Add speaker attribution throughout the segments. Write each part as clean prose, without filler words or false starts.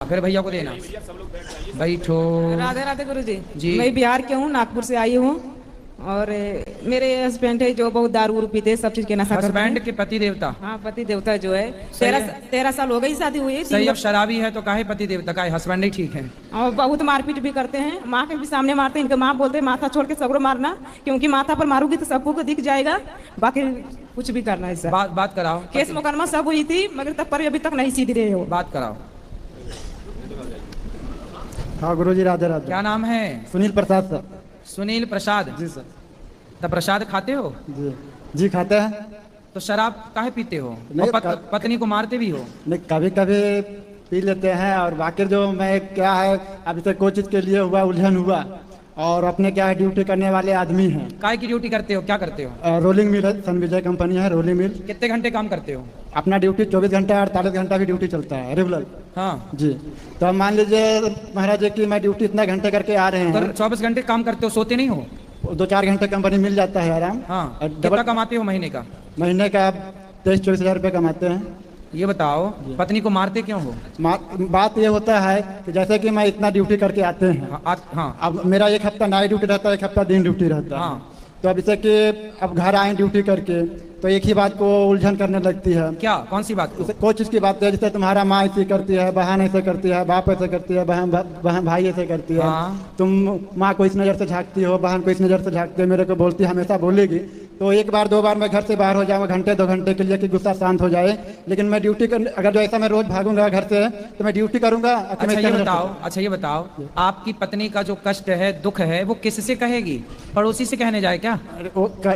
Speaker 1: फिर भैया को देना। बैठो।
Speaker 2: राधे राधे गुरु
Speaker 1: जी।
Speaker 2: जी। मैं बिहार के हूँ, नागपुर से आई हूँ। और मेरे हस्बैंड है जो बहुत दारू पीते, सब चीज के नशा करते हैं।
Speaker 1: हस्बैंड के पति देवता?
Speaker 2: हाँ, पति देवता जो है।
Speaker 1: सही है।
Speaker 2: 13 साल हो गई शादी हुई।
Speaker 1: सही, अब शराबी है तो काहे पति देवता, काहे हस्बैंड ही ठीक है।
Speaker 2: और बहुत मारपीट भी करते हैं, माँ के भी सामने मारते हैं। इनके माँ बोलते हैं माथा छोड़ के सबको मारना, क्योंकि माथा पर मारूंगी तो सबको को दिख जाएगा, बाकी कुछ भी करना है सर।
Speaker 1: बात कराओ।
Speaker 2: केस मुकदमा सब हुई थी, मगर तब पर अभी तक नहीं सीधी रहे हो।
Speaker 1: बात कराओ।
Speaker 3: हाँ गुरुजी, राधे राधे।
Speaker 1: क्या नाम है?
Speaker 3: सुनील प्रसाद सर।
Speaker 1: सुनील प्रसाद
Speaker 3: जी सर।
Speaker 1: तब प्रसाद खाते हो?
Speaker 3: जी जी खाते हैं।
Speaker 1: तो शराब काहे पीते हो?
Speaker 3: नहीं,
Speaker 1: और पत्नी को मारते भी हो?
Speaker 3: नहीं, कभी कभी पी लेते हैं। और बाकी जो मैं क्या है, अभी तक कोई चीज के लिए हुआ उलझन हुआ, और अपने क्या है ड्यूटी करने वाले आदमी हैं।
Speaker 1: काय की ड्यूटी करते हो? क्या करते हो?
Speaker 3: रोलिंग मिल है, सन विजय कंपनी है, रोलिंग मिल।
Speaker 1: कितने घंटे काम करते हो?
Speaker 3: अपना ड्यूटी 24 घंटा 48 घंटा भी ड्यूटी चलता है रेगुलर।
Speaker 1: हाँ
Speaker 3: जी। तो अब मान लीजिए महाराज जी की मैं ड्यूटी इतना घंटे करके आ रहे
Speaker 1: तो
Speaker 3: हैं।
Speaker 1: 24 घंटे काम करते हो, सोते नहीं हो?
Speaker 3: 2-4 घंटे कंपनी मिल जाता है आराम।
Speaker 1: हाँ।
Speaker 3: और
Speaker 1: कितना कमाते हो महीने का?
Speaker 3: महीने का 23-24 हज़ार रुपये कमाते हैं।
Speaker 1: ये बताओ, पत्नी को मारते क्यों हो?
Speaker 3: बात ये होता है कि जैसे कि मैं इतना ड्यूटी करके आते हैं।
Speaker 1: हाँ।
Speaker 3: अब मेरा एक हफ्ता नाइट ड्यूटी रहता है, एक हफ्ता दिन ड्यूटी रहता है।
Speaker 1: हाँ।
Speaker 3: तो अब जैसे कि अब घर आए ड्यूटी करके, तो एक ही बात को उलझन करने लगती है।
Speaker 1: क्या? कौन सी बात?
Speaker 3: कोई चीज़ की बात है, जैसे तुम्हारा माँ ऐसे करती है, बहन ऐसे करती है, बाप ऐसे करती है, बहन भाई ऐसे करती है।
Speaker 1: हाँ।
Speaker 3: तुम माँ को इस नज़र से झांकती हो, बहन को इस नज़र से झांकती है, मेरे को बोलती है, हमेशा बोलेगी। तो एक बार 2 बार मैं घर से बाहर हो जाऊँगा घंटे 2 घंटे के लिए कि गुस्सा शांत हो जाए, लेकिन मैं ड्यूटी कर, अगर जो ऐसा मैं रोज भागूंगा घर से तो मैं ड्यूटी करूंगा।
Speaker 1: अच्छा ये बताओ, आपकी पत्नी का जो कष्ट है, दुख है, वो किससे कहेगी? पड़ोसी से कहने जाए क्या?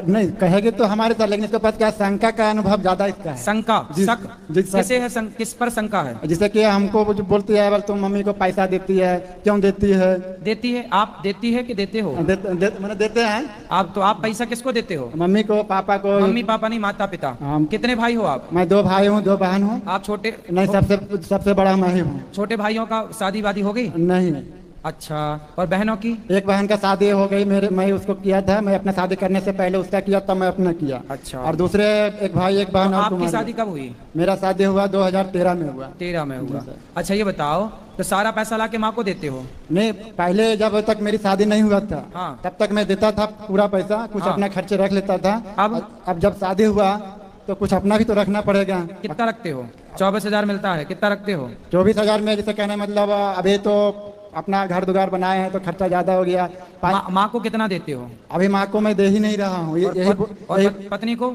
Speaker 3: नहीं कहेगी तो हमारे साथ, लेकिन इसके पास क्या शंका का अनुभव ज्यादा इसका है।
Speaker 1: शंका? शक कैसे है? किस पर शंका है?
Speaker 3: जैसे कि हमको जो बोलती है, तुम मम्मी को पैसा देती है, क्यों देती है?
Speaker 1: देती है? आप देती है कि देते हो?
Speaker 3: मैंने देते हैं।
Speaker 1: आप पैसा किसको देते हो?
Speaker 3: मम्मी को, पापा को।
Speaker 1: मम्मी पापा नहीं, माता पिता। कितने भाई हो आप?
Speaker 3: मैं 2 भाई हूँ, 2 बहन हूँ।
Speaker 1: आप छोटे?
Speaker 3: नहीं, सबसे बड़ा मैं ही हूँ।
Speaker 1: छोटे भाइयों का शादी वादी हो गई?
Speaker 3: नहीं।
Speaker 1: अच्छा, और बहनों की?
Speaker 3: एक बहन का शादी हो गई, मैं उसको किया था। मैं अपना शादी करने से पहले उसका किया, तब मैं अपना किया।
Speaker 1: अच्छा।
Speaker 3: और दूसरे एक भाई एक बहन।
Speaker 1: तो आपकी शादी कब हुई?
Speaker 3: मेरा शादी हुआ 2013 में हुआ।
Speaker 1: 13 में हुआ। अच्छा ये बताओ, तो सारा पैसा ला के माँ को देते हो?
Speaker 3: नहीं, पहले जब तक मेरी शादी नहीं हुआ था,
Speaker 1: हाँ।
Speaker 3: तब तक मैं देता था पूरा पैसा, कुछ अपना खर्चे रख लेता था। अब जब शादी हुआ तो कुछ अपना भी तो रखना पड़ेगा।
Speaker 1: कितना रखते हो? 24,000 मिलता है, कितना रखते हो?
Speaker 3: 24,000 में जैसे कहने मतलब अभी तो अपना घर दुगार बनाए हैं तो खर्चा ज्यादा हो गया।
Speaker 1: माँ को कितना देते हो?
Speaker 3: अभी माँ को मैं दे ही नहीं रहा हूँ।
Speaker 1: पत्नी को?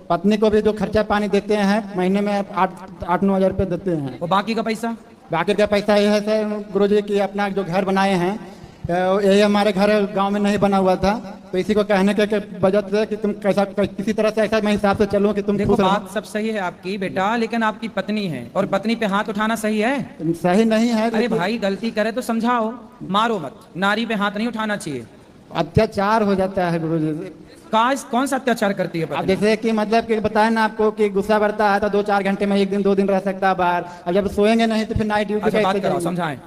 Speaker 3: पत्नी को भी जो खर्चा पानी देते हैं महीने में 8-9 हज़ार रुपये देते हैं।
Speaker 1: और बाकी का पैसा?
Speaker 3: बाकी का पैसा ये है सर गुरुजी की अपना जो घर बनाए हैं, यही हमारे घर गांव में नहीं बना हुआ था, तो इसी को कहने के वजह से कि तुम कैसा किसी तरह से ऐसा मैं हिसाब से चलूं कि तुम
Speaker 1: देखो, बात सब सही है आपकी बेटा, लेकिन आपकी पत्नी है और पत्नी पे हाथ उठाना सही है?
Speaker 3: सही नहीं है।
Speaker 1: अरे भाई, गलती करे तो समझाओ, मारो मत। नारी पे हाथ नहीं उठाना चाहिए।
Speaker 3: अत्याचार हो जाता है गुरुजी।
Speaker 1: कौन सा अत्याचार करती है पत्नी?
Speaker 3: जैसे कि मतलब कि बताया ना आपको कि गुस्सा बढ़ता है तो 2-4 घंटे में 1 दिन 2 दिन रह सकता है बाहर। अब जब सोएंगे नहीं तो फिर नाइट ड्यूटी कैसे करें?
Speaker 1: समझाएं।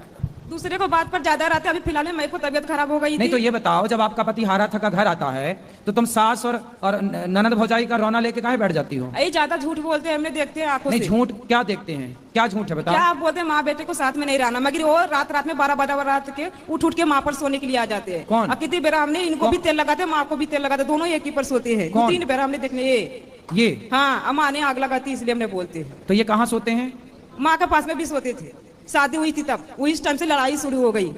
Speaker 2: दूसरे को बात पर ज्यादा रहते। अभी फिलहाल मेरे को तबीयत खराब हो गई थी।
Speaker 1: नहीं तो ये बताओ, जब आपका पति हारा थका घर आता है तो तुम सास और ननद भौजाई का रोना लेके काहे बैठ जाती हो?
Speaker 2: यही ज्यादा झूठ बोलते हैं, हमने देखते हैं आंखों से।
Speaker 1: नहीं, झूठ क्या देखते हैं? क्या झूठ है बताओ?
Speaker 2: क्या आप बोलते हैं माँ बेटे को साथ में नहीं रहना, मगर वो रात में 12 रात के उठ के माँ पर सोने के लिए आ जाते हैं।
Speaker 1: कौन?
Speaker 2: कितनी बेर हमने इनको भी तेल लगाते, माँ को भी तेल लगाते, दोनों एक ही पर सोते हैं। 3 बेर हमने देखने
Speaker 1: ये।
Speaker 2: हाँ, अम्मा ने आग लगाती इसलिए हमने बोलते हैं।
Speaker 1: तो ये कहाँ सोते हैं?
Speaker 2: माँ के पास में भी सोते थे। शादी हुई थी तब, उस टाइम से लड़ाई शुरू हो गई।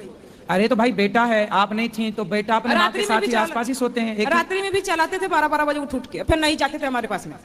Speaker 1: अरे तो भाई बेटा है, आप नहीं थी तो बेटा अपने माँ के साथ ही आसपास ही सोते हैं।
Speaker 2: रात्रि में भी चलाते थे 12 बजे उठ के, फिर नहीं जाते थे हमारे पास में।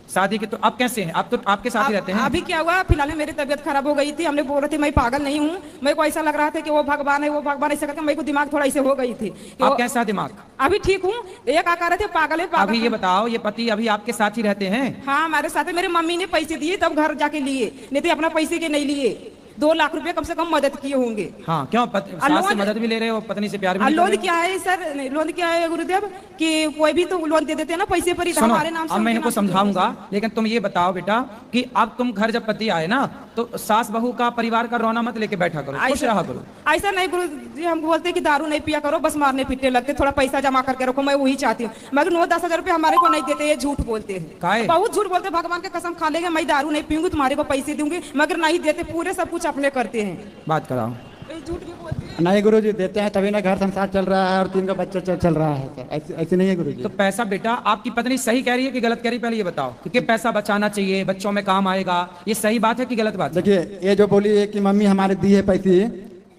Speaker 1: शादी के तो अब कैसे हैं? अब तो आपके साथ ही रहते हैं।
Speaker 2: अभी क्या हुआ, फिलहाल मेरी तबीयत खराब हो गई थी। हमने बोल रहे थे मैं पागल नहीं हूँ, मेरे को ऐसा लग रहा था कि वो भगवान है, वो भगवान ऐसे करके मेरे को दिमाग थोड़ा ऐसे हो गई थी।
Speaker 1: आप कैसा दिमाग?
Speaker 2: अभी ठीक हूँ। एक आ रहे थे पागल है पागल।
Speaker 1: अभी ये बताओ, ये पति अभी आपके साथ ही रहते हैं?
Speaker 2: हाँ, हमारे साथ है। मेरी मम्मी ने पैसे दिए तब घर जाके लिए, नहीं तो अपना पैसे के नहीं लिए। 2 लाख रुपए कम से कम मदद किए होंगे।
Speaker 1: हाँ, क्यों सास से मदद भी ले रहे हो, पत्नी से प्यार भी नहीं?
Speaker 2: लोन क्या है सर, लोन क्या है गुरुदेव कि कोई भी तो लोन दे देते हैं ना पैसे पर ही, हमारे नाम से।
Speaker 1: अब मैं इनको समझाऊंगा, लेकिन तुम ये बताओ बेटा कि अब तुम घर जब पति आए ना तो सास बहू का परिवार का रोना मत लेके बैठा करो, खुश रहा करो।
Speaker 2: ऐसा नहीं गुरु जी, हम बोलते कि दारू नहीं पिया करो, बस मारने पीटने लगते, थोड़ा पैसा जमा करके रखो, मैं वही चाहती हूँ। मगर 9-10 हजार रुपए हमारे को नहीं देते, ये झूठ बोलते हैं, बहुत झूठ बोलते। भगवान के कसम खा लेंगे मैं दारू नहीं पीऊंगी, तुम्हारे को पैसे दूंगी, मगर नहीं देते। पूरे सब कुछ कुछ अपने करते हैं।
Speaker 1: बात कराओ।
Speaker 2: झूठ भी बोलते हैं।
Speaker 3: नहीं गुरुजी, देते हैं तभी ना घर संसार चल रहा है और 3 का बच्चा चल रहा है सर। ऐसे नहीं है गुरुजी।
Speaker 1: तो पैसा बेटा आपकी पत्नी सही कह रही है कि गलत कह रही है, पहले ये बताओ, क्योंकि पैसा बचाना चाहिए, बच्चों में काम आएगा, ये सही बात है कि गलत बात है?
Speaker 3: देखिए, ये जो बोली है कि मम्मी हमारे दी है पैसे,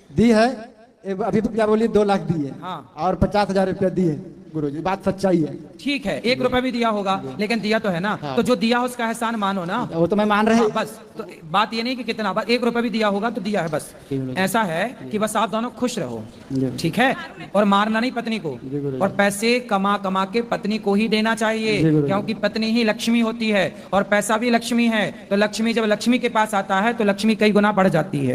Speaker 3: दी है, अभी तो क्या बोली 2 लाख दिए
Speaker 1: हाँ।
Speaker 3: और 50,000 रुपया दिए गुरुजी, बात सच्चाई है।
Speaker 1: ठीक है, 1 रुपया भी दिया होगा, लेकिन दिया तो है ना।
Speaker 3: हाँ।
Speaker 1: तो जो दिया उसका एहसान मानो ना।
Speaker 3: वो तो मैं मान रहे
Speaker 1: हाँ, बस तो बात ये नहीं कि कितना, बस 1 रुपया भी दिया होगा तो दिया है, बस ऐसा है कि बस आप दोनों खुश रहो,
Speaker 3: जी।
Speaker 1: ठीक है। और मारना नहीं पत्नी को,
Speaker 3: जी गुरुजी।
Speaker 1: और पैसे कमा कमा के पत्नी को ही देना चाहिए,
Speaker 3: जी गुरुजी।
Speaker 1: क्योंकि पत्नी ही लक्ष्मी होती है और पैसा भी लक्ष्मी है। तो लक्ष्मी जब लक्ष्मी के पास आता है तो लक्ष्मी कई गुना बढ़ जाती है।